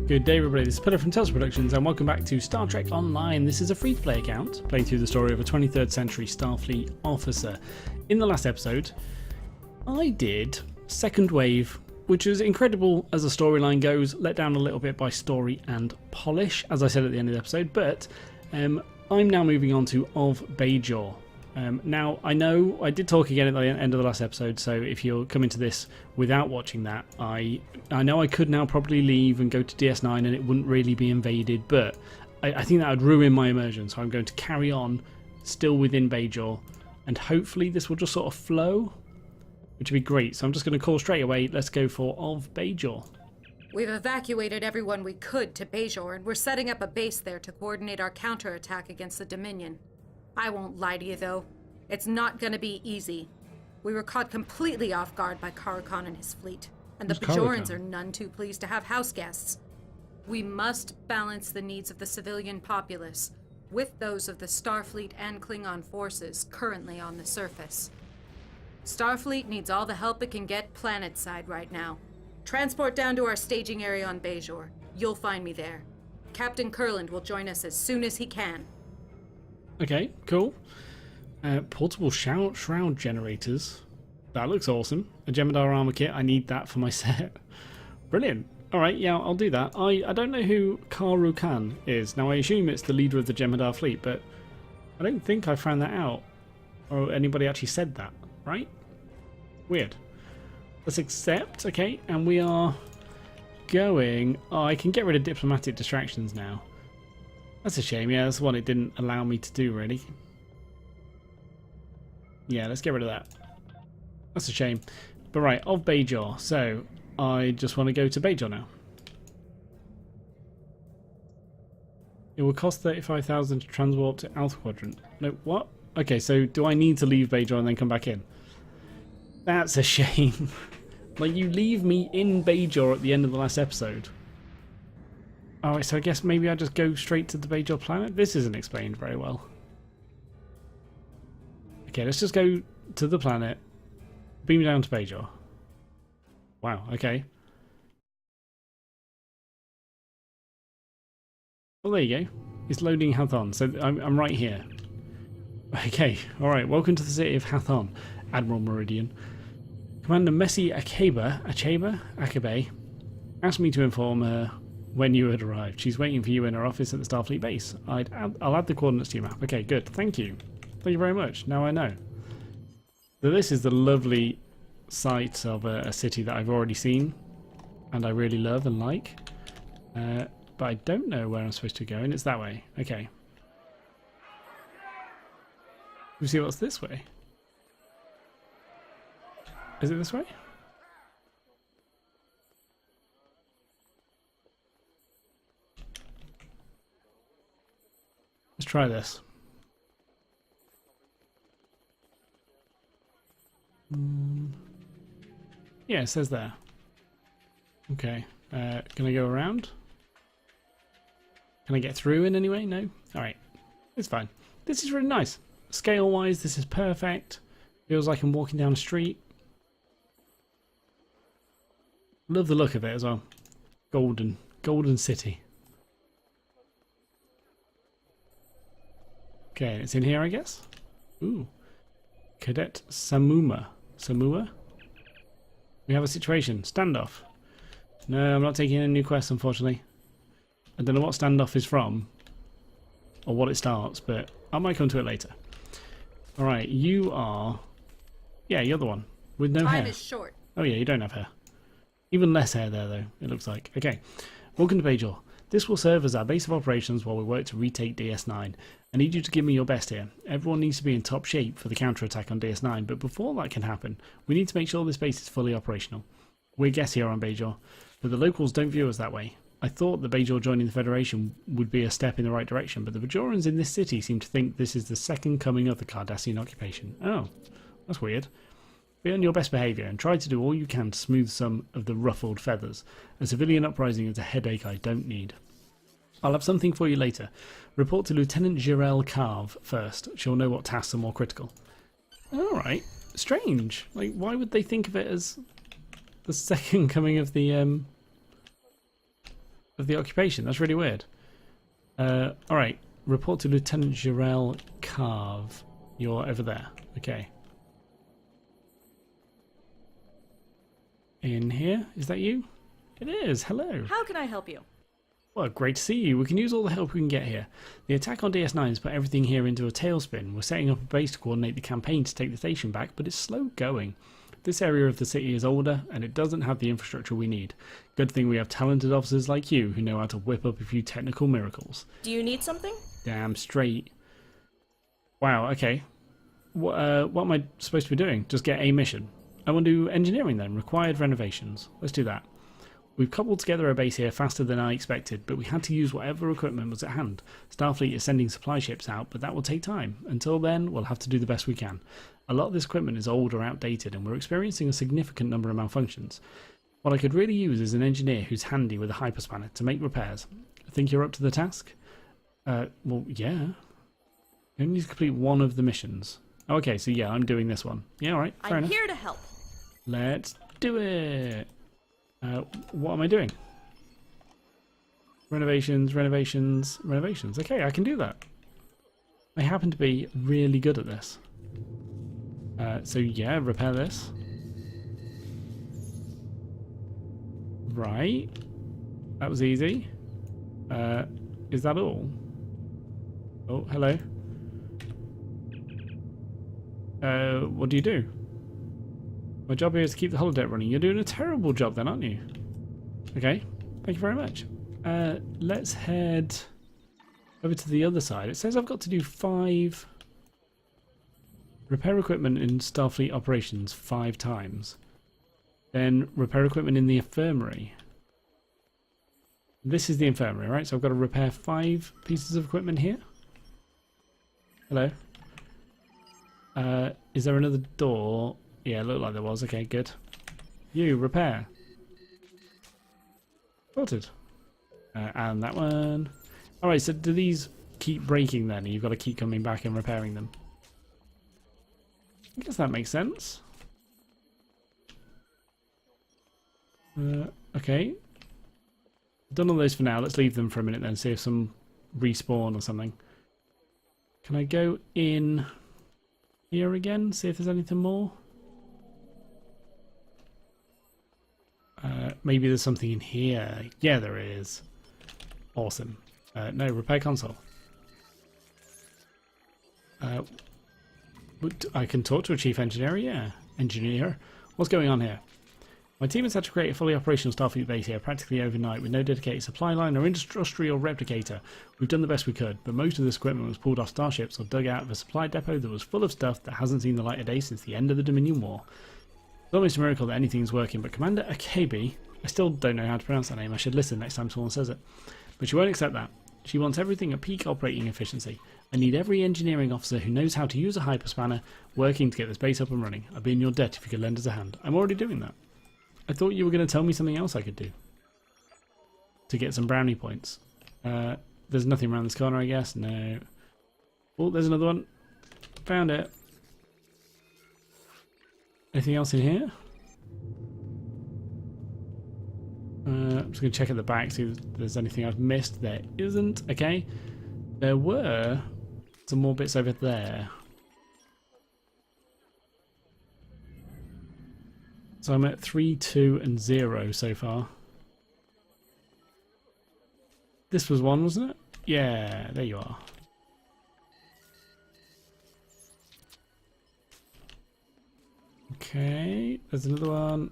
Good day everybody, this is Peter from Tales Productions and welcome back to Star Trek Online. This is a free-to-play account, playing through the story of a 23rd century Starfleet officer. In the last episode, I did Second Wave, which is incredible as a storyline goes, let down a little bit by story and polish, as I said at the end of the episode, but I'm now moving on to Of Bajor. Now, I know I did talk again at the end of the last episode, so if you're coming to this without watching that, I know I could now probably leave and go to DS9 and it wouldn't really be invaded, but I think that would ruin my immersion, so I'm going to carry on still within Bajor, and hopefully this will just sort of flow, which would be great. So I'm just going to call straight away, let's go for Of Bajor. We've evacuated everyone we could to Bajor, and we're setting up a base there to coordinate our counterattack against the Dominion. I won't lie to you, though. It's not going to be easy. We were caught completely off guard by Karakan and his fleet, and the Bajorans are none too pleased to have house guests. We must balance the needs of the civilian populace with those of the Starfleet and Klingon forces currently on the surface. Starfleet needs all the help it can get planet-side right now. Transport down to our staging area on Bajor. You'll find me there. Captain Kurland will join us as soon as he can. Okay, cool. Portable shroud generators. That looks awesome. A Jem'Hadar armor kit. I need that for my set. Brilliant. Alright, yeah, I'll do that. I don't know who Karakan is. Now, I assume it's the leader of the Jem'Hadar fleet, but I don't think I found that out. Or anybody actually said that, right? Weird. Let's accept. Okay, and we are going... Oh, I can get rid of diplomatic distractions now. That's a shame. Yeah, that's one it didn't allow me to do, really. Yeah, let's get rid of that. That's a shame. But right, Of Bajor. So, I just want to go to Bajor now. It will cost 35,000 to transwarp to Alpha Quadrant. No, what? Okay, so do I need to leave Bajor and then come back in? That's a shame. Like, you leave me in Bajor at the end of the last episode. Alright, so I guess maybe I just go straight to the Bajor planet? This isn't explained very well. Okay, let's just go to the planet. Beam down to Bajor. Wow, okay. Well, there you go. It's loading Hathon, so I'm right here. Okay, alright, welcome to the city of Hathon, Admiral Meridian. Commander Messi Akabe asked me to inform her when you had arrived. She's waiting for you in her office at the Starfleet base. I'll add the coordinates to your map. Okay, good. Thank you. Thank you very much. Now I know. So this is the lovely site of a city that I've already seen and I really love and like. But I don't know where I'm supposed to go, and it's that way. Okay. We see what's this way. Is it this way? Let's try this. Yeah, it says there. Okay. Can I go around? Can I get through in any way? No? Alright. It's fine. This is really nice. Scale-wise, this is perfect. Feels like I'm walking down a street. Love the look of it as well. Golden city. Okay, it's in here, I guess. Ooh. Cadet Samuma. Samua? We have a situation. Standoff. No, I'm not taking any new quests, unfortunately. I don't know what standoff is from, or what it starts, but I might come to it later. Alright, you are... Yeah, you're the one. With no hair. Time is short. Oh yeah, you don't have hair. Even less hair there, though, it looks like. Okay. Welcome to Bajor. This will serve as our base of operations while we work to retake DS9. I need you to give me your best here. Everyone needs to be in top shape for the counterattack on DS9, but before that can happen, we need to make sure this base is fully operational. We're guests here on Bajor, but the locals don't view us that way. I thought that Bajor joining the Federation would be a step in the right direction, but the Bajorans in this city seem to think this is the second coming of the Cardassian occupation. Oh, that's weird. Be on your best behaviour and try to do all you can to smooth some of the ruffled feathers. A civilian uprising is a headache I don't need. I'll have something for you later. Report to Lieutenant Jirel Carve first. She'll know what tasks are more critical. Alright. Strange. Like, why would they think of it as the second coming of the of the occupation. That's really weird. Alright, report to Lieutenant Jarrell Carve. You're over there. Okay. In here? Is that you? It is. Hello. How can I help you? Well, great to see you. We can use all the help we can get here. The attack on DS9 has put everything here into a tailspin. We're setting up a base to coordinate the campaign to take the station back, but it's slow going. This area of the city is older, and it doesn't have the infrastructure we need. Good thing we have talented officers like you who know how to whip up a few technical miracles. Do you need something? Damn straight. Wow, okay. What am I supposed to be doing? Just get a mission? I want to do engineering then. Required renovations. Let's do that. We've cobbled together a base here faster than I expected, but we had to use whatever equipment was at hand. Starfleet is sending supply ships out, but that will take time. Until then, we'll have to do the best we can. A lot of this equipment is old or outdated, and we're experiencing a significant number of malfunctions. What I could really use is an engineer who's handy with a hyperspanner to make repairs. Think you're up to the task? Well, yeah. You only need to complete one of the missions. Okay, so yeah, I'm doing this one. Yeah, alright, fair enough. I'm here to help. Let's do it! What am I doing? Renovations, renovations, renovations. Okay, I can do that. I happen to be really good at this. So yeah, repair this. Right. That was easy. Is that all? Oh, hello. What do you do? My job here is to keep the holodeck running. You're doing a terrible job then, aren't you? Okay, thank you very much. Let's head over to the other side. It says I've got to do 5 repair equipment in Starfleet operations 5 times. Then repair equipment in the infirmary. This is the infirmary, right? So I've got to repair 5 pieces of equipment here. Hello. Is there another door? Yeah, it looked like there was. Okay, good. You, repair. Sorted. And that one. Alright, so do these keep breaking then? You've got to keep coming back and repairing them. I guess that makes sense. Okay. Done all those for now. Let's leave them for a minute then, see if some respawn or something. Can I go in here again? See if there's anything more? Maybe there's something in here. Yeah, there is. Awesome. No, repair console. I can talk to a chief engineer, yeah. Engineer. What's going on here? My team has had to create a fully operational Starfleet base here practically overnight with no dedicated supply line or industrial replicator. We've done the best we could, but most of this equipment was pulled off starships or dug out of a supply depot that was full of stuff that hasn't seen the light of day since the end of the Dominion War. It's almost a miracle that anything's working, but Commander Akebi, I still don't know how to pronounce that name, I should listen next time someone says it, but she won't accept that. She wants everything at peak operating efficiency. I need every engineering officer who knows how to use a hyperspanner working to get this base up and running. I'd be in your debt if you could lend us a hand. I'm already doing that. I thought you were going to tell me something else I could do to get some brownie points. There's nothing around this corner, I guess. No. Oh, there's another one. Found it. Anything else in here? I'm just going to check at the back, see if there's anything I've missed. There isn't. Okay. There were some more bits over there. So I'm at 3, 2, and 0 so far. This was one, wasn't it? Yeah, there you are. Okay, there's another one.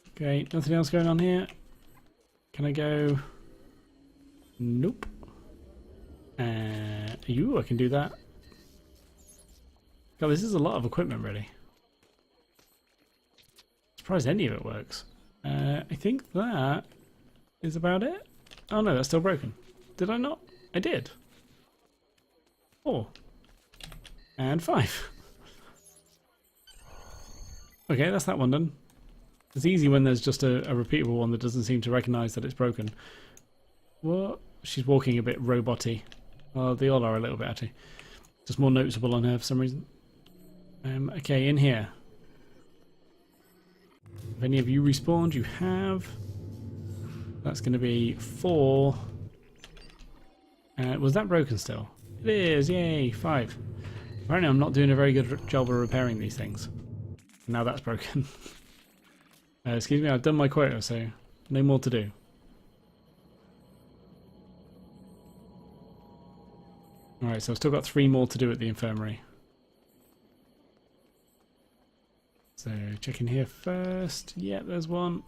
Okay, nothing else going on here. Can I go? Nope. I can do that. God, this is a lot of equipment, really. Surprised any of it works. I think that is about it. Oh no, that's still broken. Did I not? I did. 4. And 5. Okay, that's that one done. It's easy when there's just a repeatable one that doesn't seem to recognise that it's broken. What? She's walking a bit robot-y. Well, they all are a little bit, actually. Just more noticeable on her for some reason. Okay, in here. If any of you respawned, you have. That's going to be 4. Was that broken still? It is, yay, 5. Apparently I'm not doing a very good job of repairing these things. Now that's broken. Excuse me, I've done my quota, so no more to do. Alright, so I've still got 3 more to do at the infirmary. So, check in here first. Yeah, there's one.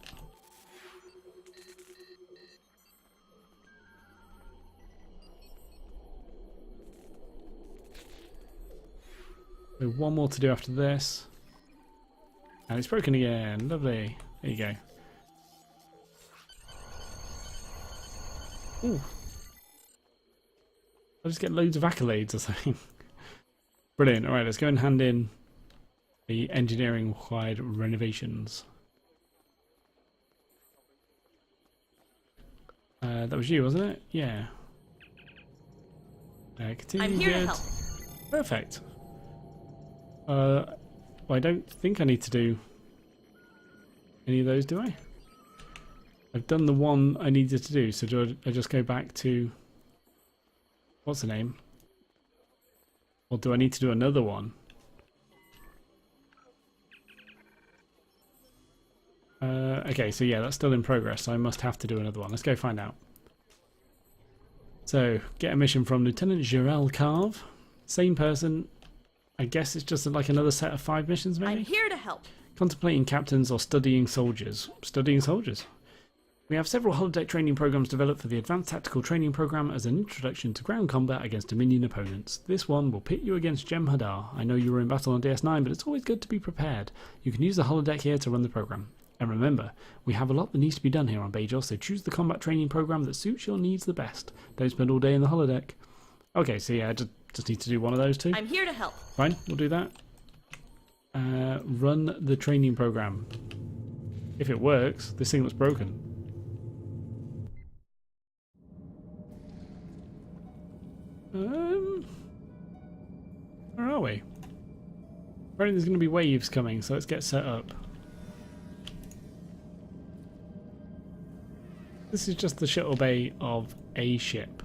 So one more to do after this. And it's broken again. Lovely. There you go. Ooh. I'll just get loads of accolades or something. Brilliant. Alright, let's go and hand in the engineering required renovations. That was you, wasn't it? Yeah. Continue. I'm here good. to help. Perfect. Well, I don't think I need to do any of those, do I? I've done the one I needed to do, so do I just go back to... What's the name? Or do I need to do another one? Okay, so yeah, that's still in progress, so I must have to do another one. Let's go find out. So, get a mission from Lieutenant Jarell Carve. Same person. I guess it's just like another set of 5 missions, maybe? I'm here to help. Contemplating captains or studying soldiers. Studying soldiers. We have several holodeck training programs developed for the Advanced Tactical Training Program as an introduction to ground combat against Dominion opponents. This one will pit you against Jem'Hadar. I know you were in battle on DS9, but it's always good to be prepared. You can use the holodeck here to run the program. And remember, we have a lot that needs to be done here on Bajor, so choose the combat training program that suits your needs the best. Don't spend all day in the holodeck. Okay, so yeah, I just need to do one of those 2. I'm here to help. Fine, we'll do that. Run the training program. If it works, this thing looks broken. Where are we? Apparently there's going to be waves coming, so let's get set up. This is just the shuttle bay of a ship.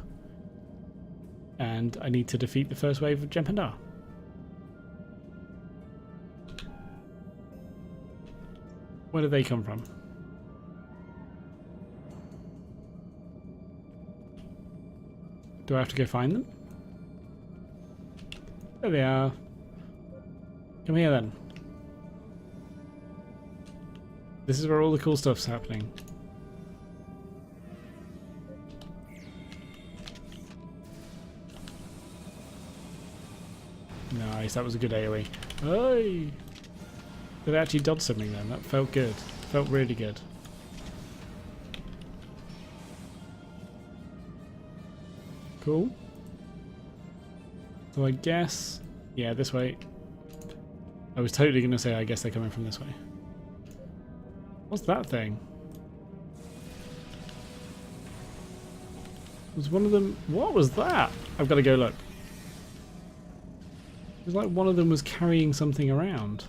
And I need to defeat the first wave of Jem'Hadar. Where do they come from? Do I have to go find them? There they are. Come here then. This is where all the cool stuff's happening. Nice, that was a good AoE. Hey! Did I actually dodge something then? That felt good. Felt really good. Cool. So I guess... Yeah, this way. I was totally going to say I guess they're coming from this way. What's that thing? Was one of them... What was that? I've got to go look. It was like one of them was carrying something around.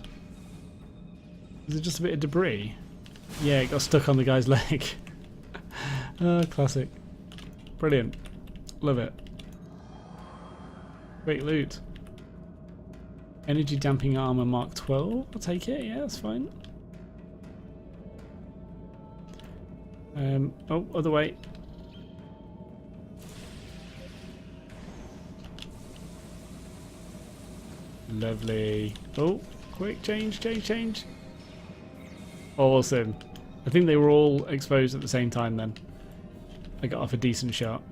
Is it just a bit of debris? Yeah, it got stuck on the guy's leg. Oh, classic. Brilliant. Love it. Great loot. Energy damping armor Mark 12. I'll take it. Yeah, that's fine. Oh, other way. Lovely. Oh, quick, change. Awesome. I think they were all exposed at the same time then. I got off a decent shot.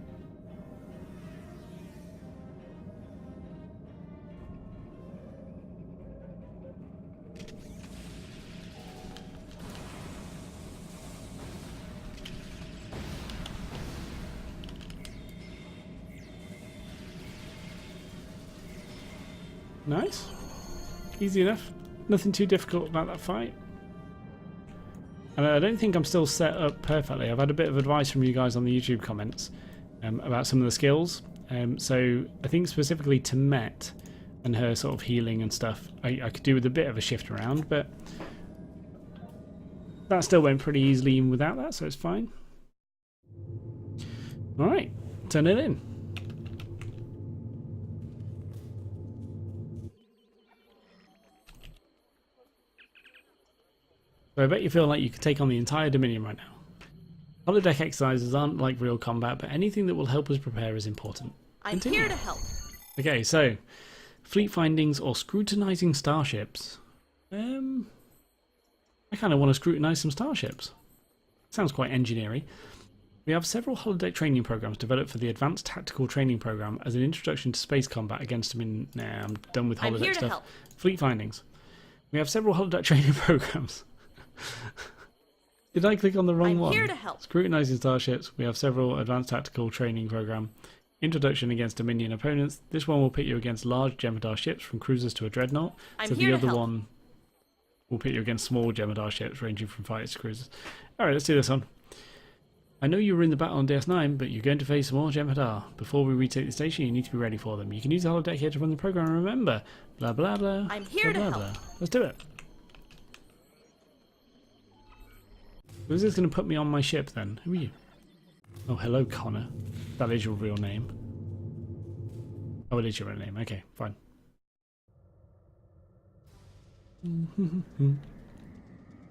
Nice. Easy enough. Nothing too difficult about that fight. And I don't think I'm still set up perfectly. I've had a bit of advice from you guys on the YouTube comments about some of the skills. So I think specifically to Met and her sort of healing and stuff, I could do with a bit of a shift around, but That still went pretty easily even without that, so it's fine. Alright, turn it in. So I bet you feel like you could take on the entire Dominion right now. Holodeck exercises aren't like real combat, but anything that will help us prepare is important. I'm here to help. Okay, so fleet findings or scrutinizing starships. I kind of want to scrutinize some starships. Sounds quite engineering. We have several holodeck training programs developed for the Advanced Tactical Training Program as an introduction to space combat against them. Nah, I'm done with holodeck stuff. Help. Fleet findings. We have several holodeck training programs. Did I click on the wrong one? I'm here to help. Scrutinizing starships. We have several Advanced Tactical Training Program. Introduction against Dominion opponents. This one will pit you against large Jem'Hadar ships from cruisers to a dreadnought. I'm so here the to other help. one will pit you against small Jem'Hadar ships ranging from fighters to cruisers. Alright, let's do this one. I know you were in the battle on DS9, but you're going to face more Jem'Hadar. Before we retake the station, you need to be ready for them. You can use the holodeck here to run the program, remember. Blah blah blah. I'm here blah, to blah, help. blah. Let's do it. Who's this going to put me on my ship then? Who are you? Oh, hello, Connor. That is your real name. Oh, it is your real name. Okay, fine.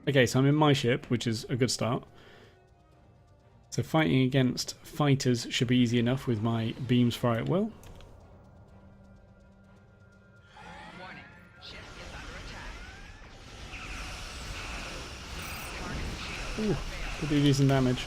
Okay, so I'm in my ship, which is a good start. So fighting against fighters should be easy enough with my beams fire at will. Warning, ship is under attack. Ooh, could do decent damage.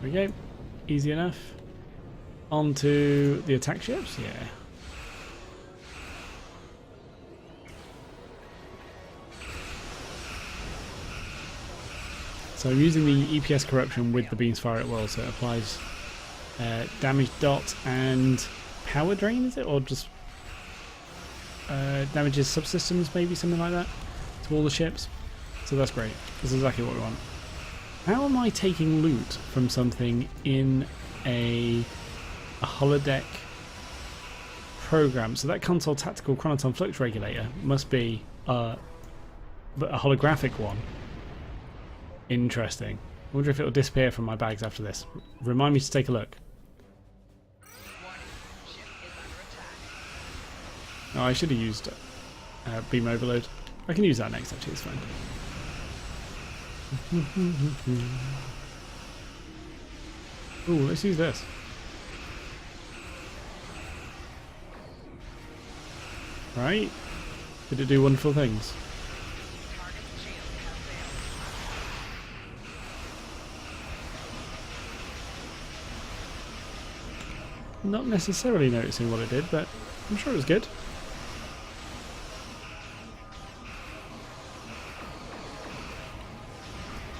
There we go. Easy enough. On to the attack ships, yeah. So I'm using the EPS corruption with the beams fire at will, so it applies damage dot and power drain, is it? Or just damages subsystems, maybe something like that, to all the ships. So that's great. That's exactly what we want. How am I taking loot from something in a holodeck program? So that console tactical chronoton flux regulator must be a holographic one. Interesting. I wonder if it will disappear from my bags after this. Remind me to take a look. Warning, ship is under attack. Oh, I should have used beam overload. I can use that next, actually, it's fine. Ooh, let's use this. Right? Did it do wonderful things? Target shield has failed. Not necessarily noticing what it did, but I'm sure it was good.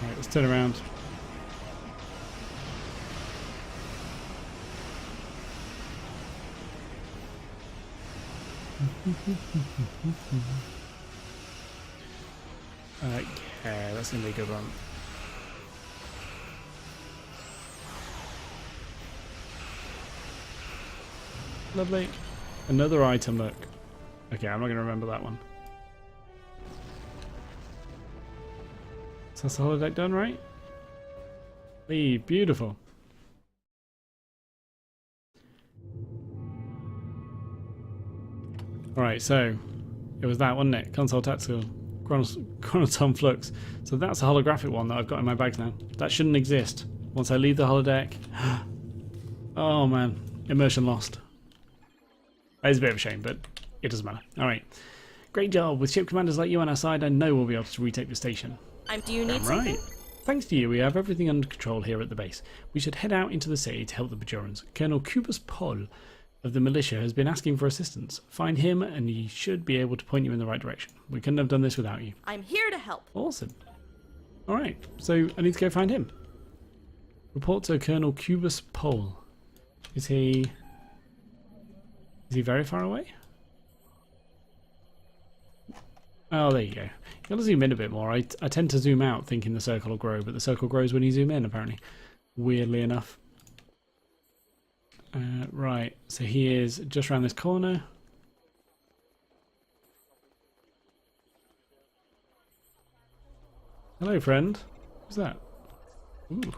Alright, let's turn around. Okay, that's going to be a good one. Lovely. Another item, look. Okay, I'm not going to remember that one. So that's the holodeck done, right? Leave. Beautiful. Alright, so it was that, wasn't it? Console Tactical Chronoton Flux. So that's a holographic one that I've got in my bags now. That shouldn't exist once I leave the holodeck. Oh man, immersion lost. It's a bit of a shame, but it doesn't matter. Alright. Great job. With ship commanders like you on our side, I know we'll be able to retake the station. Do you need Right. something? Thanks to you, we have everything under control here at the base. We should head out into the city to help the Bajorans. Colonel Cubus Pol of the militia has been asking for assistance. Find him and he should be able to point you in the right direction. We couldn't have done this without you. I'm here to help. Awesome. Alright, so I need to go find him. Report to Colonel Cubus Pol. Is he very far away? Oh, there you go. You gotta zoom in a bit more. I tend to zoom out thinking the circle will grow, but the circle grows when you zoom in, apparently. Weirdly enough. Right, so he is just around this corner. Hello, friend. Who's that? Ooh.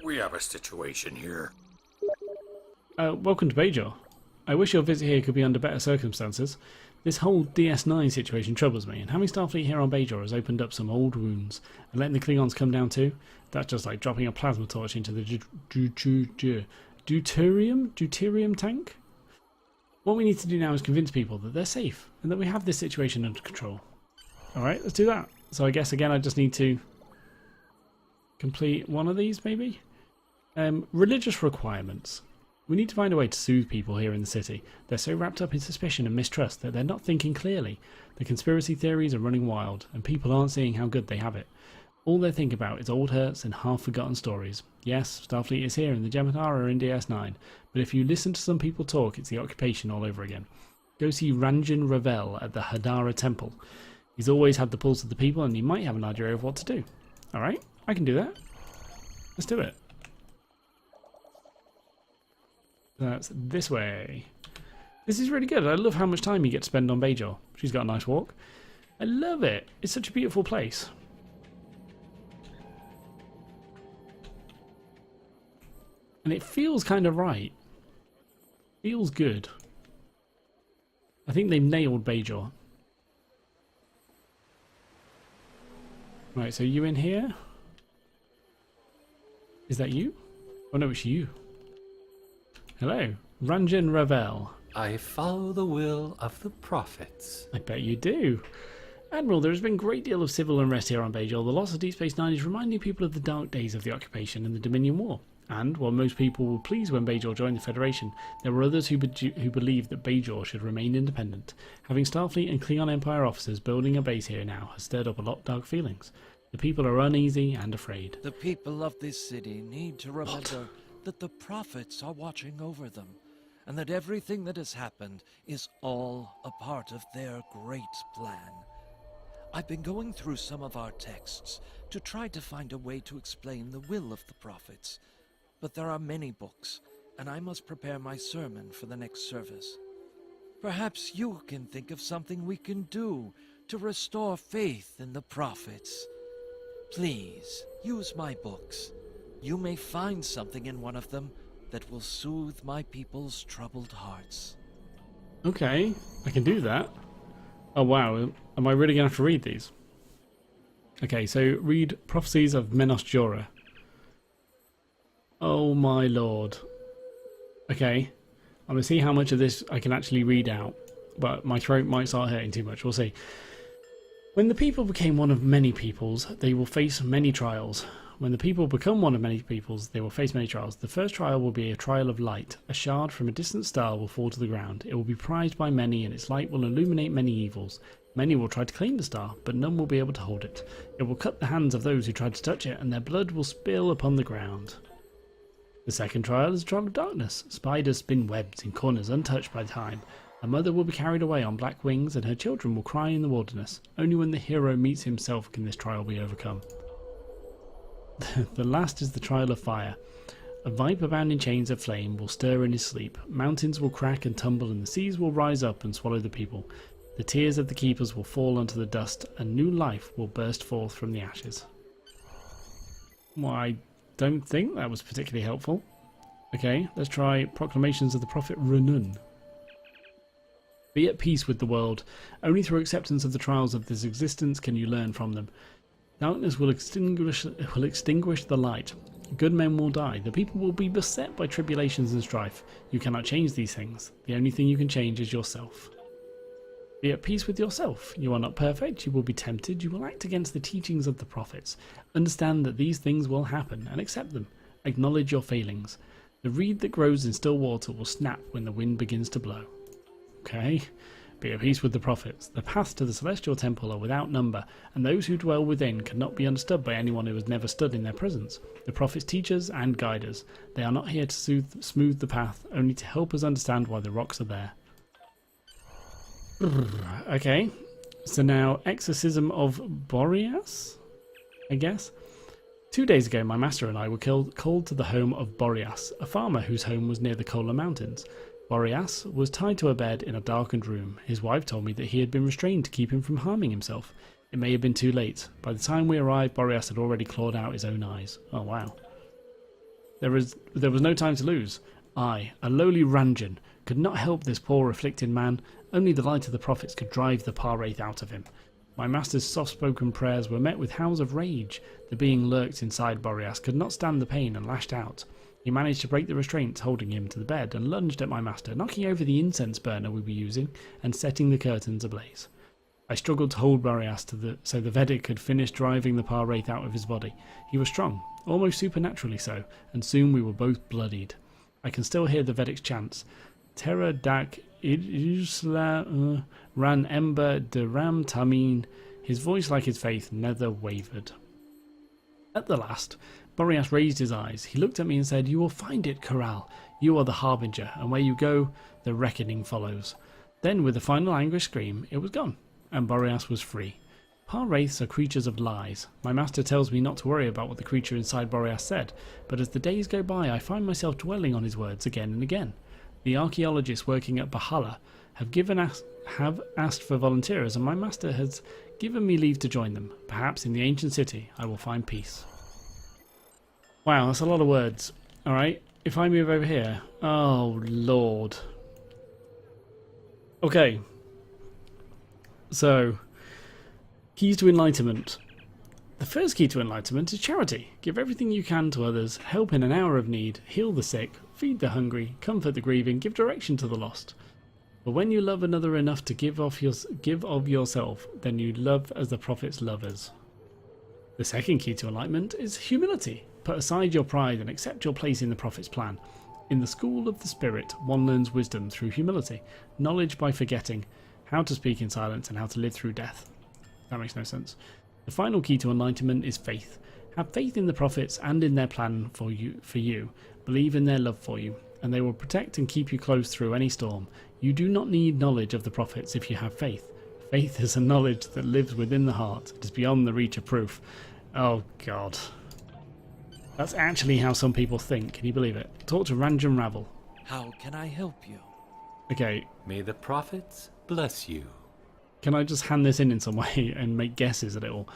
We have a situation here. Welcome to Bajor. I wish your visit here could be under better circumstances. This whole DS9 situation troubles me, and having Starfleet here on Bajor has opened up some old wounds. And letting the Klingons come down too, that's just like dropping a plasma torch into the deuterium tank? What we need to do now is convince people that they're safe, and that we have this situation under control. Alright, let's do that. So I guess again I just need to complete one of these maybe? Religious requirements. We need to find a way to soothe people here in the city. They're so wrapped up in suspicion and mistrust that they're not thinking clearly. The conspiracy theories are running wild, and people aren't seeing how good they have it. All they think about is old hurts and half-forgotten stories. Yes, Starfleet is here and the Jematar are in DS9, but if you listen to some people talk, it's the occupation all over again. Go see Ranjan Ravel at the Hadara Temple. He's always had the pulse of the people, and he might have an idea of what to do. Alright, I can do that. Let's do it. That's this way. This is really good. I love how much time you get to spend on Bajor. She's got a nice walk. I love it. It's such a beautiful place. And it feels kind of right. Feels good. I think they nailed Bajor. Right, so you in here? Is that you? Oh no, it's you. Hello, Ranjan Ravel. I follow the will of the prophets. I bet you do. Admiral, there has been a great deal of civil unrest here on Bajor. The loss of Deep Space Nine is reminding people of the dark days of the occupation and the Dominion War. And, while most people were pleased when Bajor joined the Federation, there were others who believed that Bajor should remain independent. Having Starfleet and Klingon Empire officers building a base here now has stirred up a lot of dark feelings. The people are uneasy and afraid. The people of this city need to remember that the prophets are watching over them, and that everything that has happened is all a part of their great plan. I've been going through some of our texts to try to find a way to explain the will of the prophets, but there are many books, and I must prepare my sermon for the next service. Perhaps you can think of something we can do to restore faith in the prophets. Please, use my books. You may find something in one of them that will soothe my people's troubled hearts. Okay, I can do that. Oh wow, am I really going to have to read these? Okay, so read Prophecies of Menos Jora. Oh my lord. Okay, I'm going to see how much of this I can actually read out, but my throat might start hurting too much, we'll see. When the people became one of many peoples, they will face many trials. When the people become one of many peoples, they will face many trials. The first trial will be a trial of light. A shard from a distant star will fall to the ground. It will be prized by many, and its light will illuminate many evils. Many will try to claim the star, but none will be able to hold it. It will cut the hands of those who try to touch it, and their blood will spill upon the ground. The second trial is a trial of darkness. Spiders spin webs in corners untouched by time. A mother will be carried away on black wings, and her children will cry in the wilderness. Only when the hero meets himself can this trial be overcome. The last is the trial of fire. A viper bound in chains of flame will stir in his sleep. Mountains will crack and tumble, and the seas will rise up and swallow the people. The tears of the keepers will fall onto the dust, and new life will burst forth from the ashes. Well, I don't think that was particularly helpful. Okay, let's try Proclamations of the Prophet Runun. Be at peace with the world. Only through acceptance of the trials of this existence can you learn from them. Darkness will extinguish the light. Good men will die. The people will be beset by tribulations and strife. You cannot change these things. The only thing you can change is yourself. Be at peace with yourself. You are not perfect. You will be tempted. You will act against the teachings of the prophets. Understand that these things will happen and accept them. Acknowledge your failings. The reed that grows in still water will snap when the wind begins to blow. Okay. Be at peace with the prophets. The paths to the celestial temple are without number, and those who dwell within cannot be understood by anyone who has never stood in their presence. The prophets teach us and guide us. They are not here to smooth the path, only to help us understand why the rocks are there. Okay, So now, Exorcism of Boreas, I guess. 2 days ago, my master and I were called to the home of Boreas, a farmer whose home was near the Kola Mountains. Boreas was tied to a bed in a darkened room. His wife told me that he had been restrained to keep him from harming himself. It may have been too late. By the time we arrived, Boreas had already clawed out his own eyes. Oh, wow. There was no time to lose. I, a lowly Ranjan, could not help this poor afflicted man. Only the light of the prophets could drive the Par-Wraith out of him. My master's soft-spoken prayers were met with howls of rage. The being lurked inside Boreas, could not stand the pain, and lashed out. He managed to break the restraints holding him to the bed and lunged at my master, knocking over the incense burner we were using and setting the curtains ablaze. I struggled to hold Boreas so the Vedic could finish driving the Par-Wraith out of his body. He was strong, almost supernaturally so, and soon we were both bloodied. I can still hear the Vedic's chants. Terra dak idusla ran ember de ram tamin. His voice, like his faith, never wavered. At the last, Boreas raised his eyes. He looked at me and said, "You will find it, Corral. You are the harbinger, and where you go, the reckoning follows." Then, with a final anguished scream, it was gone, and Boreas was free. Par-Wraiths are creatures of lies. My master tells me not to worry about what the creature inside Boreas said, but as the days go by, I find myself dwelling on his words again and again. The archaeologists working at Bahala have asked for volunteers, and my master has given me leave to join them. Perhaps in the ancient city I will find peace. Wow, that's a lot of words. Alright, if I move over here... Oh, Lord. Okay. So, keys to enlightenment. The first key to enlightenment is charity. Give everything you can to others, help in an hour of need, heal the sick, feed the hungry, comfort the grieving, give direction to the lost. But when you love another enough to give of yourself, then you love as the prophets love us. The second key to enlightenment is humility. Put aside your pride and accept your place in the prophet's plan. In the school of the spirit, one learns wisdom through humility, knowledge by forgetting, how to speak in silence and how to live through death. That makes no sense. The final key to enlightenment is faith. Have faith in the prophets and in their plan for you. Believe in their love for you, and they will protect and keep you close through any storm. You do not need knowledge of the prophets if you have faith. Faith is a knowledge that lives within the heart. It is beyond the reach of proof. Oh, God. That's actually how some people think. Can you believe it? Talk to Ranjan Ravel. How can I help you? Okay, May the prophets bless you. can I just hand this in some way and make guesses at it all?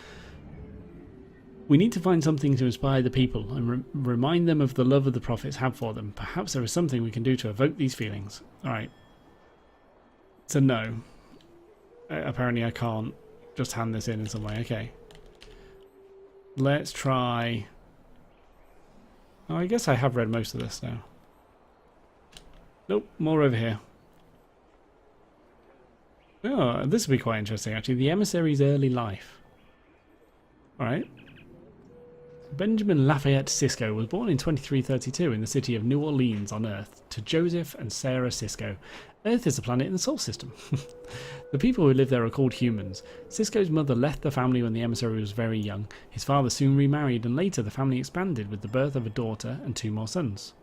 We need to find something to inspire the people and remind them of the love of the prophets have for them. Perhaps there is something we can do to evoke these feelings. Alright. So no. Apparently I can't just hand this in some way. Okay. Let's try... Oh, I guess I have read most of this now. Nope, more over here. Oh, this would be quite interesting actually. The emissary's early life. Alright. Benjamin Lafayette Sisko was born in 2332 in the city of New Orleans on Earth to Joseph and Sarah Sisko. Earth is a planet in the Sol system. The people who live there are called humans. Sisko's mother left the family when the emissary was very young. His father soon remarried, and later the family expanded with the birth of a daughter and 2 more sons.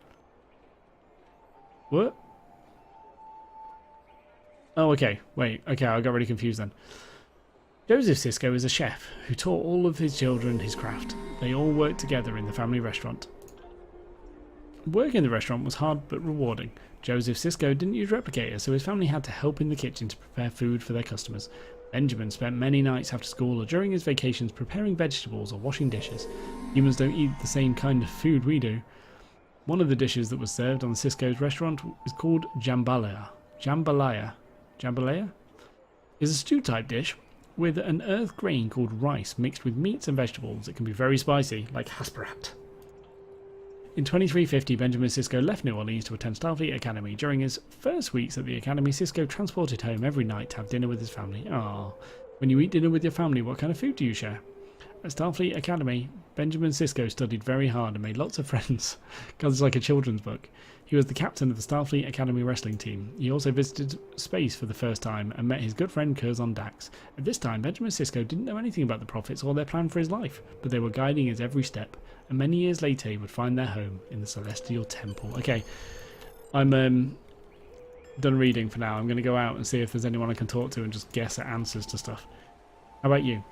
What? Oh, okay. Wait. Okay, I got really confused then. Joseph Sisko is a chef who taught all of his children his craft. They all worked together in the family restaurant. Work in the restaurant was hard but rewarding. Joseph Sisko didn't use replicators, so his family had to help in the kitchen to prepare food for their customers. Benjamin spent many nights after school or during his vacations preparing vegetables or washing dishes. Humans don't eat the same kind of food we do. One of the dishes that was served on Sisko's restaurant is called jambalaya. Jambalaya is a stew-type dish with an earth grain called rice mixed with meats and vegetables. It can be very spicy, like hasperat. In 2350, Benjamin Sisko left New Orleans to attend Starfleet Academy. During his first weeks at the Academy, Sisko transported home every night to have dinner with his family. Ah, when you eat dinner with your family, what kind of food do you share? At Starfleet Academy, Benjamin Sisko studied very hard and made lots of friends, because it's like a children's book. He was the captain of the Starfleet Academy wrestling team. He also visited space for the first time and met his good friend Curzon Dax. At this time, Benjamin Sisko didn't know anything about the prophets or their plan for his life, but they were guiding his every step, and many years later he would find their home in the Celestial Temple. Okay, I'm done reading for now. I'm going to go out and see if there's anyone I can talk to and just guess at answers to stuff. How about you?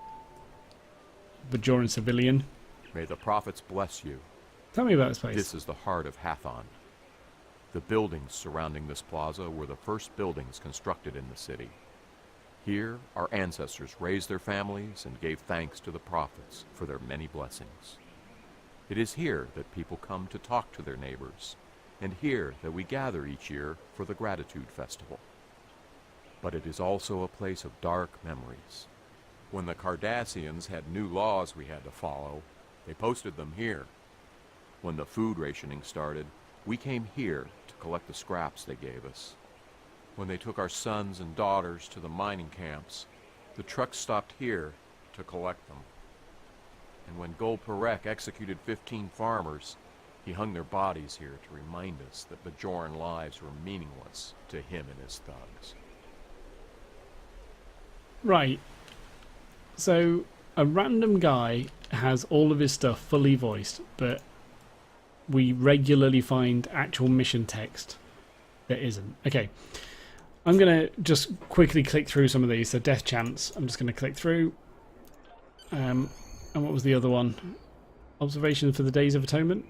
Bajoran civilian. May the prophets bless you. Tell me about this place. This is the heart of Hathon. The buildings surrounding this plaza were the first buildings constructed in the city. Here, our ancestors raised their families and gave thanks to the prophets for their many blessings. It is here that people come to talk to their neighbors, and here that we gather each year for the Gratitude Festival. But it is also a place of dark memories. When the Cardassians had new laws we had to follow, they posted them here. When the food rationing started, we came here to collect the scraps they gave us. When they took our sons and daughters to the mining camps, the trucks stopped here to collect them. And when Gol Perek executed 15 farmers, he hung their bodies here to remind us that Bajoran lives were meaningless to him and his thugs. Right. So, a random guy has all of his stuff fully voiced, but we regularly find actual mission text that isn't. Okay. I'm going to just quickly click through some of these. So, death chance. I'm just going to click through. And what was the other one? Observation for the Days of Atonement.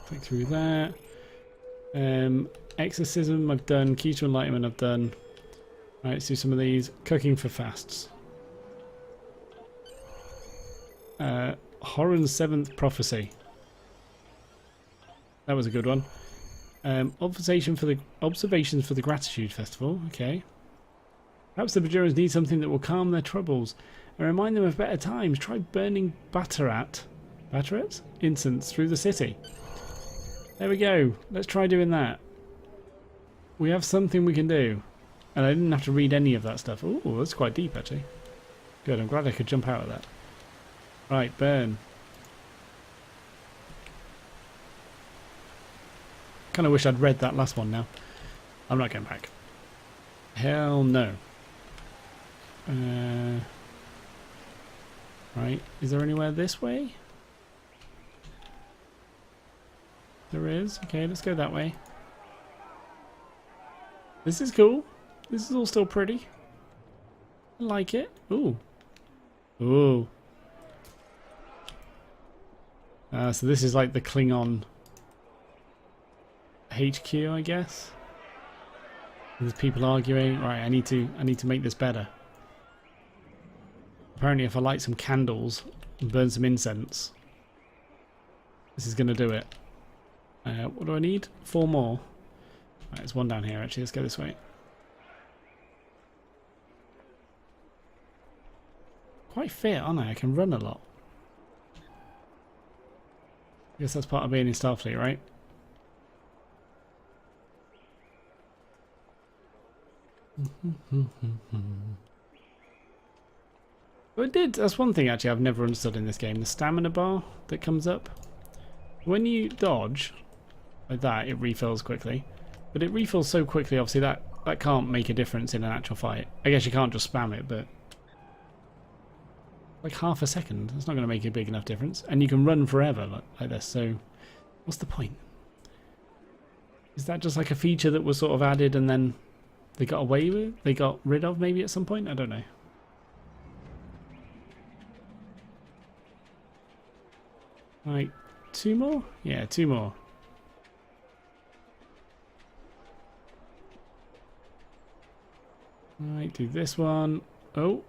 Click through that. Exorcism I've done. Key to Enlightenment I've done. Right, let's do some of these. Cooking for fasts. Horan's Seventh Prophecy. That was a good one. Observations for the Gratitude Festival. Okay. Perhaps the Bajorans need something that will calm their troubles and remind them of better times. Try burning Batarat incense through the city. There we go. Let's try doing that. We have something we can do. And I didn't have to read any of that stuff. Ooh, that's quite deep, actually. Good, I'm glad I could jump out of that. Right, burn. Kind of wish I'd read that last one now. I'm not going back. Hell no. Right, is there anywhere this way? There is. Okay, let's go that way. This is cool. This is all still pretty. I like it. Ooh. Ooh. So this is like the Klingon HQ, I guess. There's people arguing. Right, I need to make this better. Apparently if I light some candles and burn some incense, this is going to do it. What do I need? 4 more. Right, there's one down here actually. Let's go this way. Quite fit, aren't I? I can run a lot. I guess that's part of being in Starfleet, right? But it did. That's one thing actually I've never understood in this game. The stamina bar that comes up. When you dodge like that, it refills quickly. But it refills so quickly, obviously, that can't make a difference in an actual fight. I guess you can't just spam it, but like half a second, that's not going to make a big enough difference. And you can run forever like this, so what's the point? Is that just like a feature that was sort of added and then they got away with? They got rid of maybe at some point? I don't know. Right, 2 more? Yeah, 2 more. Right, do this one. Oh.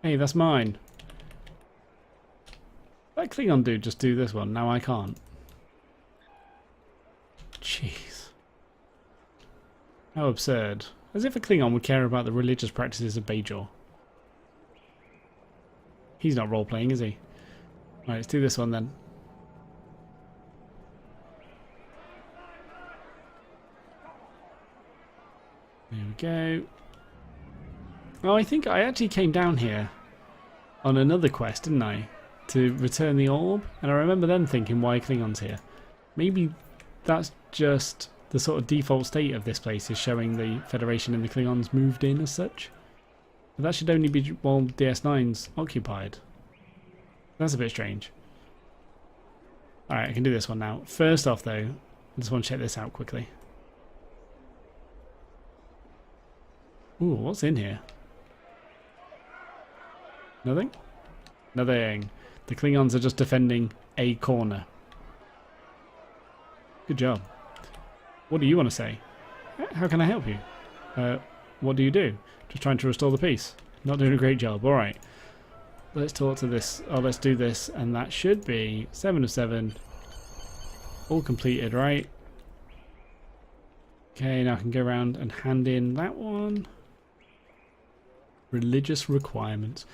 Hey, that's mine. That Klingon dude just do this one. Now I can't. Jeez. How absurd. As if a Klingon would care about the religious practices of Bajor. He's not role-playing, is he? Right, let's do this one then. There we go. Oh, I think I actually came down here on another quest, didn't I? To return the orb. And I remember then thinking, why are Klingons here? Maybe that's just the sort of default state of this place, is showing the Federation and the Klingons moved in as such. But that should only be while DS9's occupied. That's a bit strange. Alright, I can do this one now. First off though, I just want to check this out quickly. Ooh, what's in here? Nothing? Nothing. The Klingons are just defending a corner. Good job. What do you want to say? How can I help you? What do you do? Just trying to restore the peace. Not doing a great job. Alright. Let's talk to this. Oh, let's do this. And that should be 7 of 7. All completed, right? Okay, now I can go around and hand in that one. Religious requirements.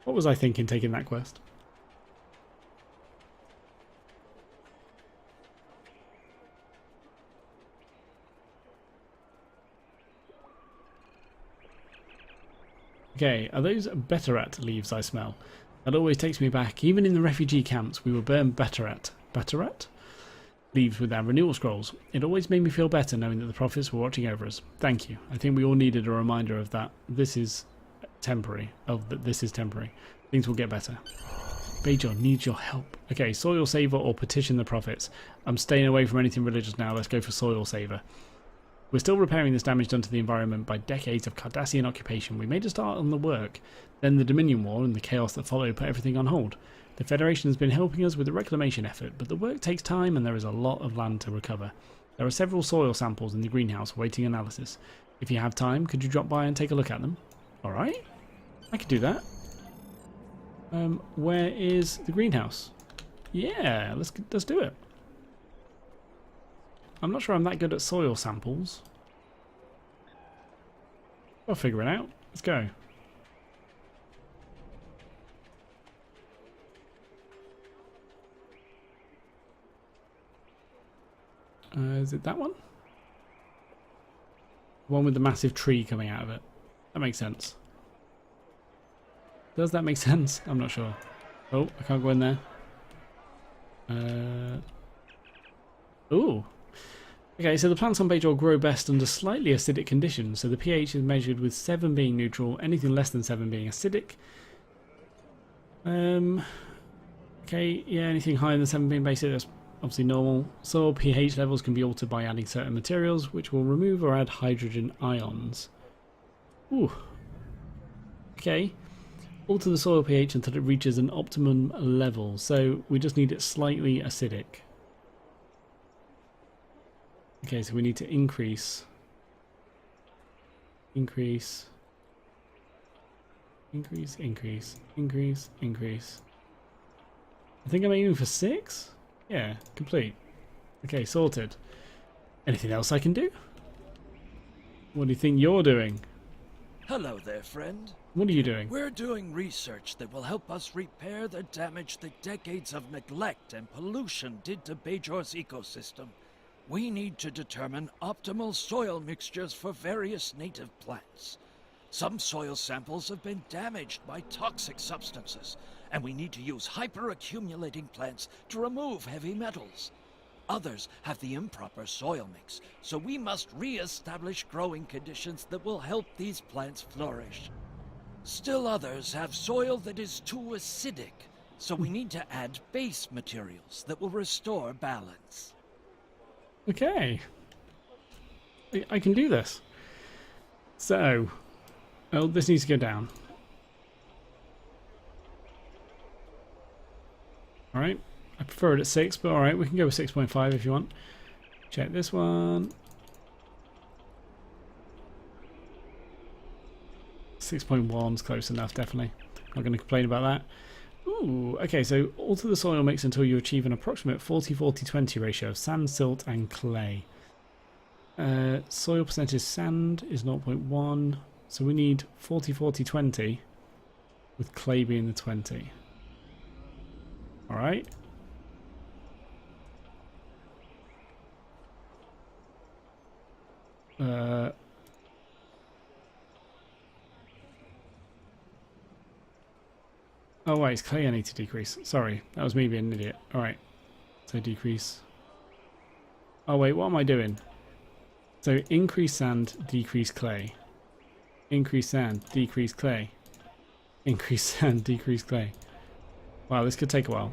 What was I thinking taking that quest? Okay, are those Betterat leaves I smell? That always takes me back. Even in the refugee camps, we were burned Betterat. Betterat? Leaves with our renewal scrolls. It always made me feel better knowing that the prophets were watching over us. Thank you. I think we all needed a reminder of that. This is temporary. This is temporary. Things will get better. Bajor needs your help. Okay, Soil Saver or petition the prophets. I'm staying away from anything religious now. Let's go for Soil Saver. We're still repairing this damage done to the environment by decades of Cardassian occupation. We made a start on the work. Then the Dominion War and the chaos that followed put everything on hold. The Federation has been helping us with the reclamation effort, but the work takes time and there is a lot of land to recover. There are several soil samples in the greenhouse awaiting analysis. If you have time, could you drop by and take a look at them? Alright, I could do that. Where is the greenhouse? Yeah, let's do it. I'm not sure I'm that good at soil samples. I'll figure it out. Let's go. Is it that one? The one with the massive tree coming out of it. That makes sense. Does that make sense? I'm not sure. Oh, I can't go in there. Ooh. Okay, so the plants on Bajor grow best under slightly acidic conditions. So the pH is measured with 7 being neutral, anything less than 7 being acidic. Okay, yeah, anything higher than 7 being basic, that's obviously normal. Soil pH levels can be altered by adding certain materials, which will remove or add hydrogen ions. Ooh. Okay. Alter the soil pH until it reaches an optimum level. So we just need it slightly acidic. Okay, so we need to increase. I think I'm aiming for 6? Yeah, complete. Okay, sorted. Anything else I can do? What do you think you're doing? Hello there, friend. What are you doing? We're doing research that will help us repair the damage that decades of neglect and pollution did to Bajor's ecosystem. We need to determine optimal soil mixtures for various native plants. Some soil samples have been damaged by toxic substances, and we need to use hyper-accumulating plants to remove heavy metals. Others have the improper soil mix, so we must re-establish growing conditions that will help these plants flourish. Still others have soil that is too acidic, so we need to add base materials that will restore balance. Okay. I can do this. So, oh, this needs to go down. Alright. I prefer it at 6, but alright, we can go with 6.5 if you want. Check this one. 6.1 is close enough, definitely. Not going to complain about that. Ooh, okay, so alter the soil mix until you achieve an approximate 40-40-20 ratio of sand, silt, and clay. Soil percentage sand is 0.1, so we need 40-40-20, with clay being the 20. Alright. Oh wait, it's clay I need to decrease. Sorry, that was me being an idiot. Alright, so decrease. Oh wait, what am I doing? So increase sand, decrease clay. Increase sand, decrease clay. Increase sand, decrease clay. Wow, this could take a while.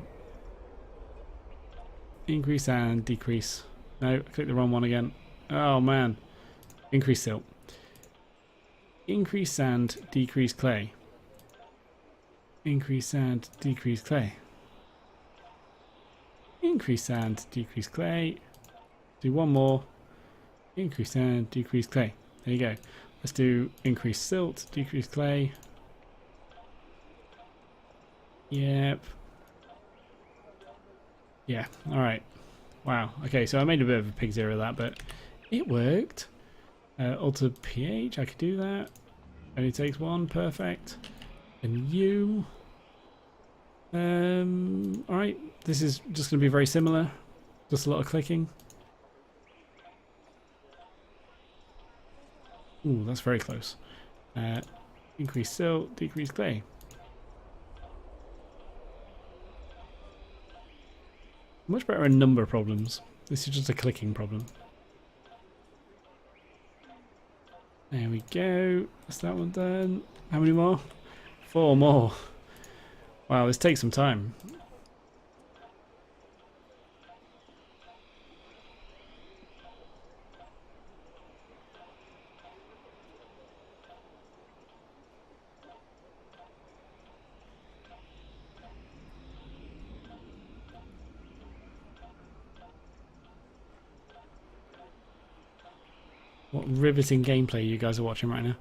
Increase sand, decrease. No, I clicked the wrong one again. Oh man. Increase silt. Increase sand, decrease clay. Increase sand, decrease clay. Increase sand, decrease clay. Do one more. Increase sand, decrease clay. There you go. Let's do increase silt, decrease clay. Yep. Yeah, alright. Wow. Okay, so I made a bit of a pig's ear of that, but it worked. Alter pH, I could do that. Only takes one, perfect. And you. Alright, this is just going to be very similar. Just a lot of clicking. Ooh, that's very close. Increase silt, decrease clay. Much better in number problems. This is just a clicking problem. There we go. That's that one done. How many more? 4 more. Wow, this takes some time. What riveting gameplay you guys are watching right now.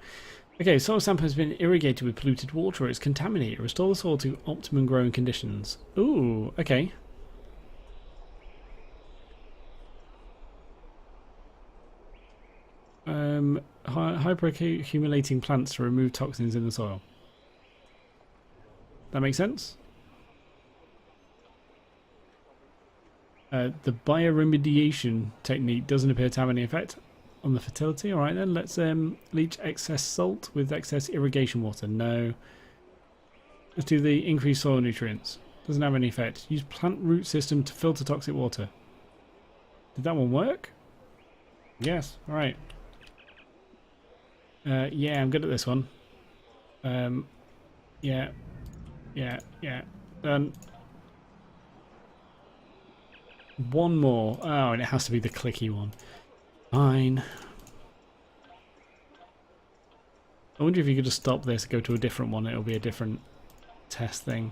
Okay, soil sample has been irrigated with polluted water. It's contaminated. Restore the soil to optimum growing conditions. Ooh, okay. Hyperaccumulating plants to remove toxins in the soil. That makes sense? The bioremediation technique doesn't appear to have any effect on the fertility. Alright then, let's leach excess salt with excess irrigation water. No. Let's do the increased soil nutrients. Doesn't have any effect. Use plant root system to filter toxic water. Did that one work? Yes. Alright. Yeah, I'm good at this one. Yeah. Done. One more. Oh, and it has to be the clicky one. Fine. I wonder if you could just stop this and go to a different one. It'll be a different test thing.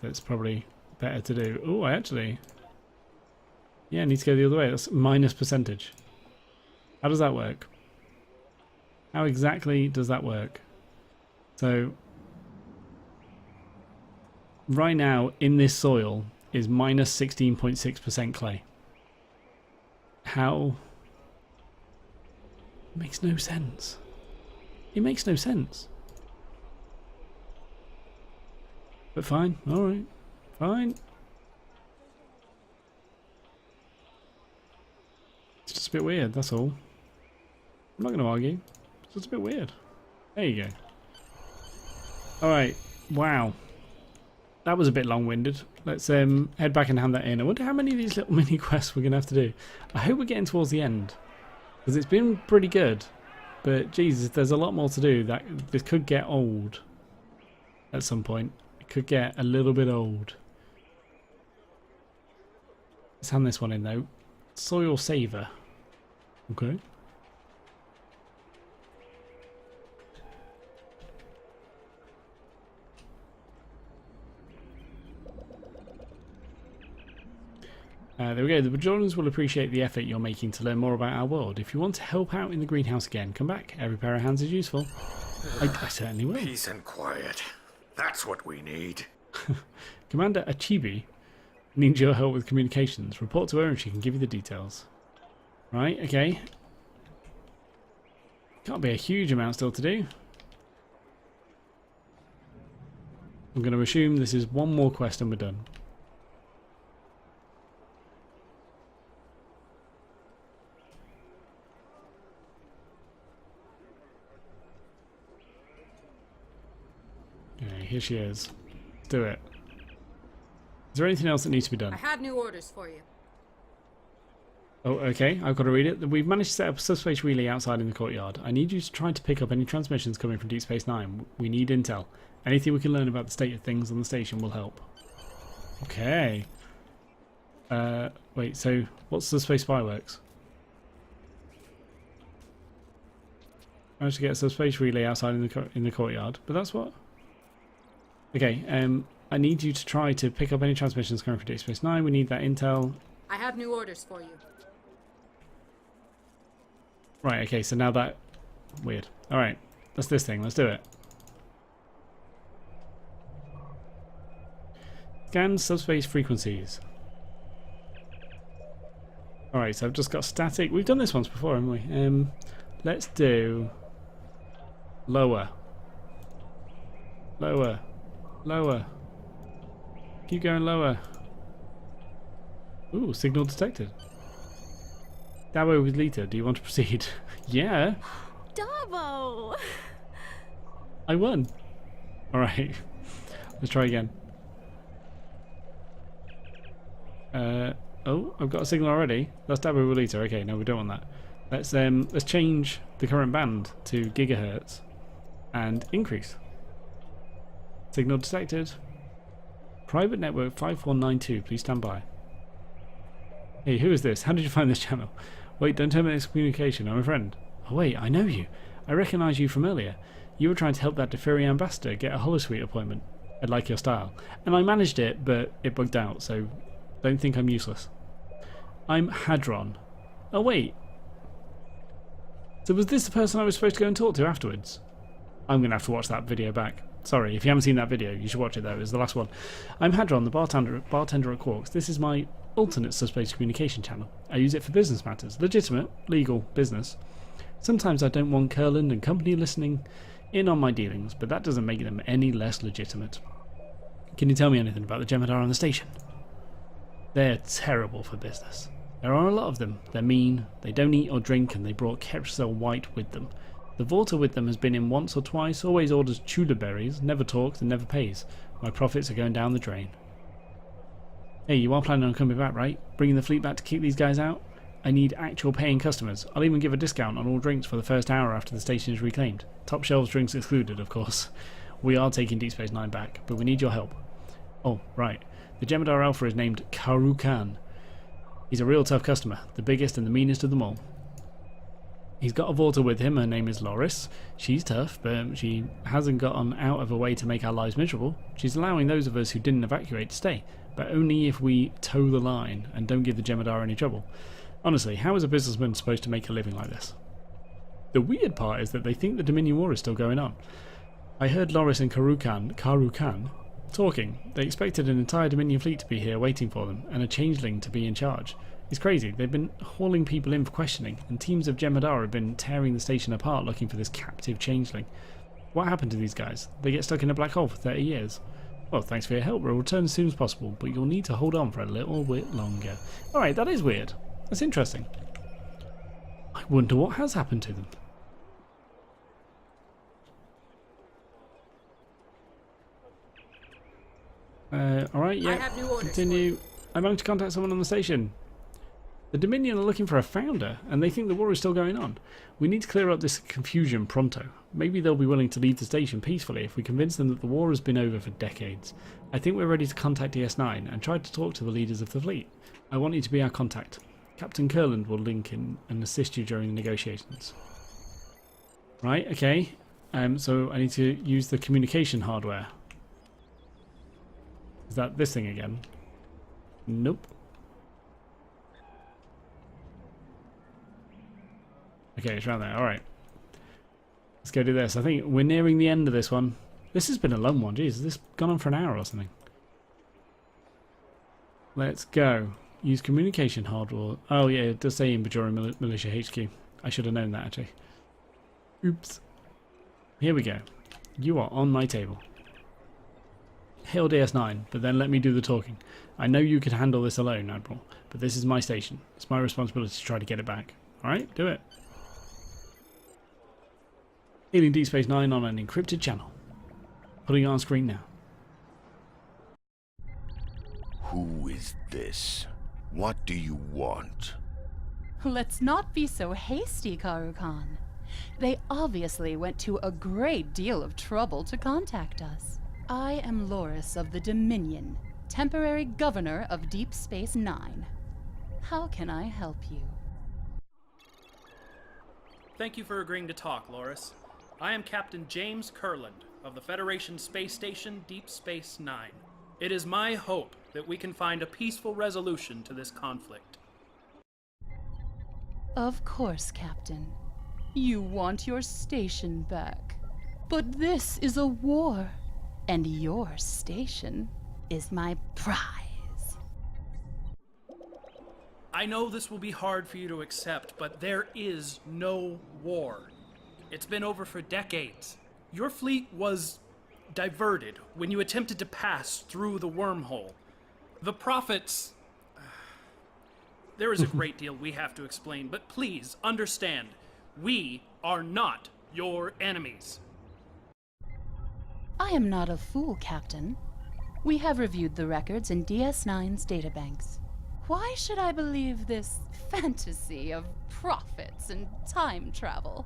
That's probably better to do. Oh, I actually... Yeah, I need to go the other way. That's minus percentage. How does that work? How exactly does that work? So... Right now, in this soil, is minus 16.6% clay. How? It makes no sense. It makes no sense. But fine, alright. Fine. It's just a bit weird, that's all. I'm not going to argue. It's just a bit weird. There you go. Alright, wow. That was a bit long-winded. Let's head back and hand that in. I wonder how many of these little mini quests we're going to have to do. I hope we're getting towards the end. Because it's been pretty good. But Jesus, there's a lot more to do. This could get old. At some point. It could get a little bit old. Let's hand this one in though. Soil saver. Okay. There we go. The Bajorans will appreciate the effort you're making to learn more about our world. If you want to help out in the greenhouse again, come back. Every pair of hands is useful. I certainly will. Peace and quiet. That's what we need. Commander Achibi needs your help with communications. Report to her and she can give you the details. Right, okay. Can't be a huge amount still to do. I'm going to assume this is one more quest and we're done. Okay, here she is. Let's do it. Is there anything else that needs to be done? I have new orders for you. Oh, okay. I've got to read it. We've managed to set up a subspace relay outside in the courtyard. I need you to try to pick up any transmissions coming from Deep Space Nine. We need intel. Anything we can learn about the state of things on the station will help. Okay. Wait, so what's the space fireworks? Managed to get some space relay outside in the courtyard, but that's what. Okay, I need you to try to pick up any transmissions coming from Deep Space Nine. We need that intel. I have new orders for you. Right. Okay. So now that weird. All right. That's this thing. Let's do it. Scan subspace frequencies. All right. So I've just got static. We've done this once before, haven't we? Let's do lower. Lower. Lower. Keep going lower. Ooh, signal detected. Dabo with Lita, do you want to proceed? Yeah. Dabo! I won. Alright. Let's try again. Oh, I've got a signal already. That's Dabo with Lita. Okay, no, we don't want that. Let's change the current band to gigahertz and increase. Signal detected. Private network 5492, please stand by. Hey, who is this? How did you find this channel? Wait, don't terminate this communication, I'm a friend. Oh wait, I know you. I recognise you from earlier. You were trying to help that Deferi ambassador get a holosuite appointment. I like your style. And I managed it, but it bugged out, so don't think I'm useless. I'm Hadron. Oh wait. So was this the person I was supposed to go and talk to afterwards? I'm going to have to watch that video back. Sorry, if you haven't seen that video, you should watch it though. It was the last one. I'm Hadron, the bartender at Quarks. This is my alternate subspace communication channel. I use it for business matters. Legitimate, legal, business. Sometimes I don't want Kurland and company listening in on my dealings, but that doesn't make them any less legitimate. Can you tell me anything about the Jem'Hadar on the station? They're terrible for business. There are a lot of them. They're mean, they don't eat or drink, and they brought Kepsel White with them. The Vorta with them has been in once or twice, always orders chula berries, never talks and never pays. My profits are going down the drain. Hey, you are planning on coming back, right? Bringing the fleet back to keep these guys out? I need actual paying customers. I'll even give a discount on all drinks for the first hour after the station is reclaimed. Top shelves drinks excluded, of course. We are taking Deep Space Nine back, but we need your help. Oh, right. The Jem'Hadar Alpha is named Karu Khan. He's a real tough customer, the biggest and the meanest of them all. He's got a Vorta with him, her name is Loris. She's tough, but she hasn't gotten out of her way to make our lives miserable. She's allowing those of us who didn't evacuate to stay, but only if we toe the line and don't give the Jem'Hadar any trouble. Honestly, how is a businessman supposed to make a living like this? The weird part is that they think the Dominion War is still going on. I heard Loris and Karu Khan talking. They expected an entire Dominion fleet to be here waiting for them, and a changeling to be in charge. It's crazy. They've been hauling people in for questioning, and teams of Jem'Hadar have been tearing the station apart looking for this captive changeling. What happened to these guys? They get stuck in a black hole for 30 years. Well, thanks for your help. We'll return as soon as possible, but you'll need to hold on for a little bit longer. Alright, that is weird. That's interesting. I wonder what has happened to them. Alright, yeah. I have new orders Continue. I managed to contact someone on the station. The Dominion are looking for a founder, and they think the war is still going on. We need to clear up this confusion pronto. Maybe they'll be willing to leave the station peacefully if we convince them that the war has been over for decades. I think we're ready to contact DS9 and try to talk to the leaders of the fleet. I want you to be our contact. Captain Kurland will link in and assist you during the negotiations. Right, okay. So I need to use the communication hardware. Is that this thing again? Nope. Okay, it's around there. Alright. Let's go do this. I think we're nearing the end of this one. This has been a long one. Jeez, has this gone on for an hour or something? Let's go. Use communication hardware. Oh yeah, it does say in Bajor Militia HQ. I should have known that actually. Oops. Here we go. You are on my table. Hail DS9, but then let me do the talking. I know you could handle this alone, Admiral, but this is my station. It's my responsibility to try to get it back. Alright, do it. Hailing Deep Space Nine on an encrypted channel. Putting it on screen now. Who is this? What do you want? Let's not be so hasty, Karu-Khan. They obviously went to a great deal of trouble to contact us. I am Loris of the Dominion. temporary governor of Deep Space Nine. How can I help you? Thank you for agreeing to talk, Loris. I am Captain James Kurland of the Federation Space Station Deep Space Nine. It is my hope that we can find a peaceful resolution to this conflict. Of course, Captain. You want your station back. But this is a war, and your station is my prize. I know this will be hard for you to accept, but there is no war. It's been over for decades. Your fleet was diverted when you attempted to pass through the wormhole. The Prophets... There is a great deal we have to explain, but please understand, we are not your enemies. I am not a fool, Captain. We have reviewed the records in DS9's databanks. Why should I believe this fantasy of prophets and time travel?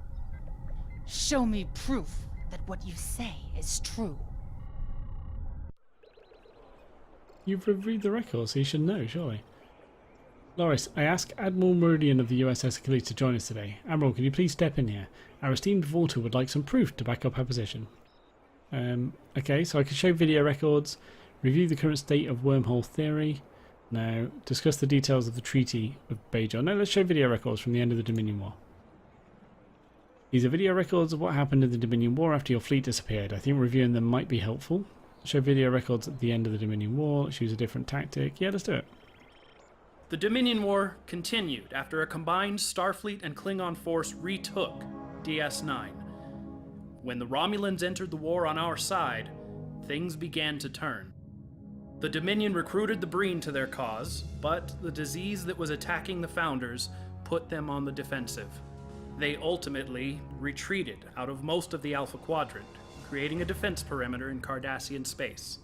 Show me proof that what you say is true. You've reviewed the records, so you should know, surely. Loris, I ask Admiral Meridian of the USS Achilles to join us today. Admiral, can you please step in here? Our esteemed Vaulter would like some proof to back up our position. Okay, so I can show video records, review the current state of wormhole theory. Now, discuss the details of the Treaty of Bajor. No, let's show video records from the end of the Dominion War. These are video records of what happened in the Dominion War after your fleet disappeared. I think reviewing them might be helpful. Show video records at the end of the Dominion War. Let's use a different tactic. Yeah, let's do it. The Dominion War continued after a combined Starfleet and Klingon force retook DS9. When the Romulans entered the war on our side, things began to turn. The Dominion recruited the Breen to their cause, but the disease that was attacking the Founders put them on the defensive. They ultimately retreated out of most of the Alpha Quadrant, creating a defense perimeter in Cardassian space.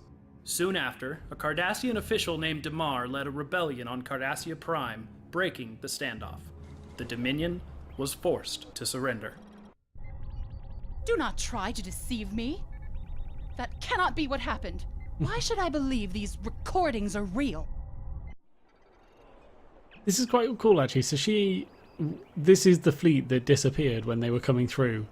Soon after, a Cardassian official named Damar led a rebellion on Cardassia Prime, breaking the standoff. The Dominion was forced to surrender. Do not try to deceive me. That cannot be what happened. Why should I believe these recordings are real? This is quite cool, actually. So this is the fleet that disappeared when they were coming through.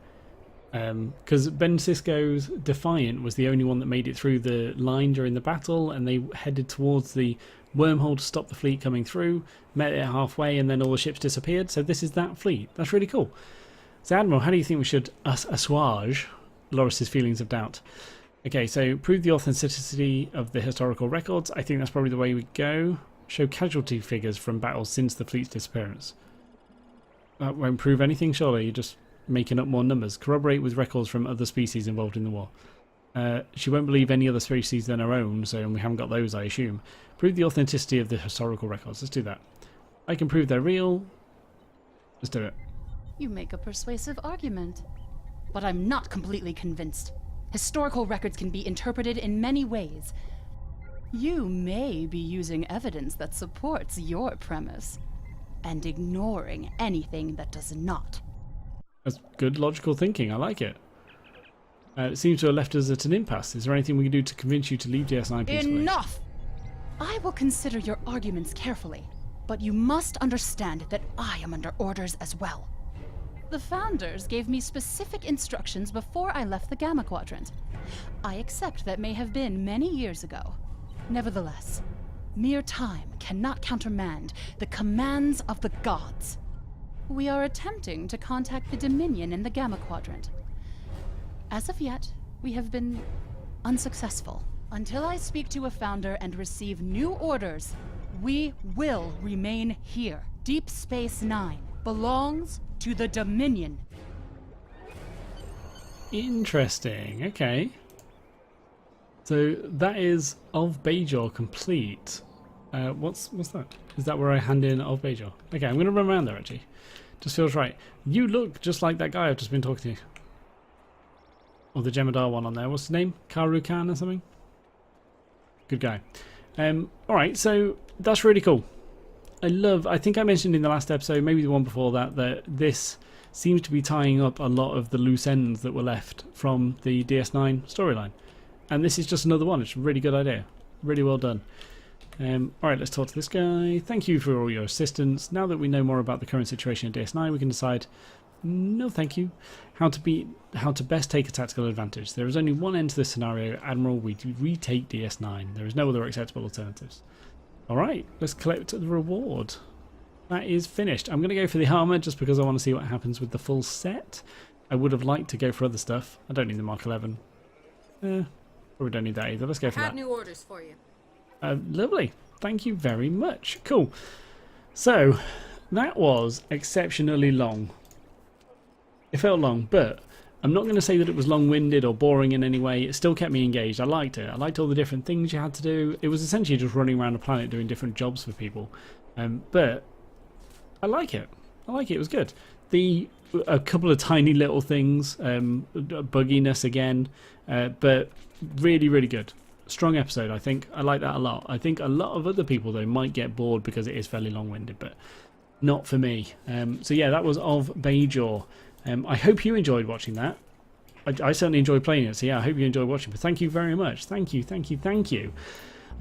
Because Ben Sisko's Defiant was the only one that made it through the line during the battle, and they headed towards the wormhole to stop the fleet coming through, met it halfway, and then all the ships disappeared. So this is that fleet. That's really cool. So Admiral, how do you think we should assuage Loris's feelings of doubt? Okay, so prove the authenticity of the historical records. I think that's probably the way we go. Show casualty figures from battles since the fleet's disappearance. That won't prove anything, surely. You're just making up more numbers. Corroborate with records from other species involved in the war. She won't believe any other species than her own, so we haven't got those, I assume. Prove the authenticity of the historical records. Let's do that. I can prove they're real. Let's do it. You make a persuasive argument, but I'm not completely convinced. Historical records can be interpreted in many ways. You may be using evidence that supports your premise, and ignoring anything that does not. That's good logical thinking. I like it. It seems to have left us at an impasse. Is there anything we can do to convince you to leave DS9 peacefully? Enough! I will consider your arguments carefully, but you must understand that I am under orders as well. The Founders gave me specific instructions before I left the Gamma Quadrant. I accept that may have been many years ago. Nevertheless, mere time cannot countermand the commands of the gods. We are attempting to contact the Dominion in the Gamma Quadrant. As of yet, we have been unsuccessful. Until I speak to a Founder and receive new orders, we will remain here. Deep Space Nine belongs to the Dominion. Interesting. Okay. So that is of Bajor complete. What's that? Is that where I hand in of Bajor? Okay, I'm going to run around there actually. Just feels right. You look just like that guy I've just been talking to. Or the Jemadar one on there. What's his name? Karu Khan or something? Good guy. Alright, so that's really cool. I think I mentioned in the last episode, maybe the one before that, that this seems to be tying up a lot of the loose ends that were left from the DS9 storyline. And this is just another one. It's a really good idea. Really well done. Alright, let's talk to this guy. Thank you for all your assistance. Now that we know more about the current situation at DS9, we can decide, no thank you, how to best take a tactical advantage. There is only one end to this scenario, Admiral. We retake DS9. There is no other acceptable alternatives. Alright, let's collect the reward. That is finished. I'm going to go for the armour just because I want to see what happens with the full set. I would have liked to go for other stuff. I don't need the Mark 11. Probably don't need that either. Let's go for I that. have new orders for you. Lovely. Thank you very much. Cool. So, that was exceptionally long. It felt long, but I'm not going to say that it was long-winded or boring in any way. It still kept me engaged. I liked it. I liked all the different things you had to do. It was essentially just running around the planet doing different jobs for people. But I like it. I like it. It was good. A couple of tiny little things, bugginess again, but really, really good. Strong episode, I think. I like that a lot. I think a lot of other people, though, might get bored because it is fairly long-winded, but not for me. So yeah, that was of Bajor. I hope you enjoyed watching that. I certainly enjoyed playing it, so yeah, I hope you enjoyed watching. But thank you very much. Thank you, thank you, thank you.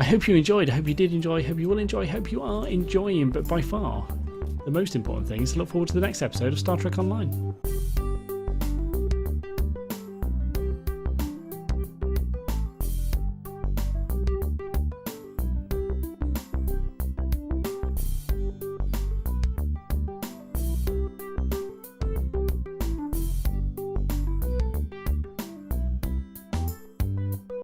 I hope you enjoyed. I hope you did enjoy. I hope you will enjoy. I hope you are enjoying. But by far, the most important thing is to look forward to the next episode of Star Trek Online.